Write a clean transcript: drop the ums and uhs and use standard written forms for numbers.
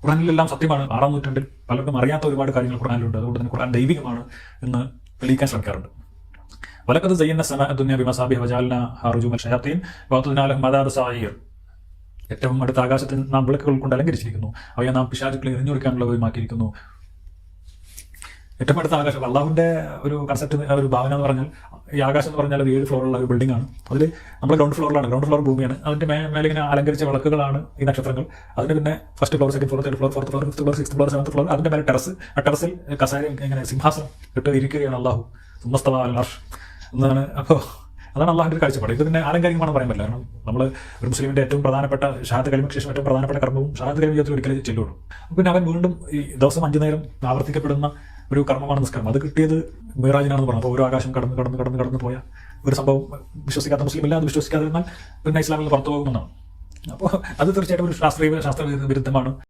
ഖുർആനിലെല്ലാം സത്യമാണ്. 6-ാം നൂറ്റാണ്ടിൽ പലർക്കും അറിയാത്ത ഒരുപാട് കാര്യങ്ങൾ ഖുർആനിലുണ്ട്. അതുകൊണ്ട് തന്നെ ഖുർആൻ ദൈവികമാണ് എന്ന് തെളിയിക്കാൻ ശ്രമിക്കാറുണ്ട്. വലഖദ് സയ്യന്ന സമാഅ ദുനിയ ബിമസാബിഹ വജഅൽനാഹാ റുജൂമൻ ശയാത്തീൻ വഅഅ്തദ്നാ ലഹും അദാബ സഈർ. ഏറ്റവും അടുത്ത ആകാശത്തിൽ നാം വിളക്കുകൾ കൊണ്ട് അലങ്കരിച്ചിരിക്കുന്നു, അവയെ നാം പിശാചുക്കളെ എറിഞ്ഞു കൊടുക്കാനുള്ളവയുമാക്കിയിരിക്കുന്നു. ഏറ്റവും അടുത്ത ആകാശം അള്ളാഹുവിന്റെ ഒരു കൺസെപ്റ്റ്, ഒരു ഭാവന എന്ന് പറഞ്ഞാൽ ഈ ആകാശം എന്ന് പറഞ്ഞാൽ അത് 7 ഫ്ലോറുള്ള ഒരു ബിൽഡിംഗ് ആണ്. അതിൽ നമ്മൾ ഗ്രൗണ്ട് ഫ്ലോറിലാണ്. ഗ്രൗണ്ട് ഫ്ലോർ ഭൂമിയാണ്. അതിന്റെ മേലെ ഇങ്ങനെ അലങ്കരിച്ച വിളക്കുകളാണ് ഈ നക്ഷത്രങ്ങൾ. അതിന് പിന്നെ first floor, second floor, third floor, fourth floor, fifth floor, sixth floor, seventh floor, അതിന്റെ മേലെ ടെറസ്. ആ ടെറസിൽ കസേര ഇങ്ങനെ സിംഹാസനം ഇട്ട് ഇരിക്കുകയാണ് അള്ളാഹു സുമസ്തവ അൽ അർഷ് എന്നാണ്. അപ്പോൾ അതാണ് അള്ളാഹുവിന്റെ ഒരു കാഴ്ചപ്പാട്. ഇത് പിന്നെ ആലങ്കാരികമാണെന്ന് പറയാൻ പറ്റില്ല. കാരണം നമ്മൾ ഒരു മുസ്ലിമിന്റെ ഏറ്റവും പ്രധാനപ്പെട്ട ഷഹാദത്ത് കലിമയ്ക്ക് ശേഷം ഏറ്റവും പ്രധാനപ്പെട്ട കർമ്മവും ഷഹാദത്ത് കലിമ ജീവിതത്തിൽ ഒരിക്കലേ ചെല്ലുള്ളൂ. പിന്നെ അവൻ വീണ്ടും ഈ ദിവസം 5 നേരം ആവർത്തിക്കപ്പെടുന്ന ഒരു കർമ്മമാണ് നിസ്കാരം. അത് കിട്ടിയത് മിറാജിനാണെന്ന് പറഞ്ഞു. അപ്പോൾ ഓരോ ആകാശം കടന്ന് പോയ ഒരു സംഭവം വിശ്വസിക്കാത്ത മുസ്ലിം ഇല്ല. അത് വിശ്വസിക്കാതെ എന്നാൽ പിന്നെ ഇസ്ലാമിൽ പുറത്തു പോകുമെന്നാണ്. അപ്പോൾ അത് തീർച്ചയായിട്ടും ഒരു ശാസ്ത്ര വിരുദ്ധമാണ്.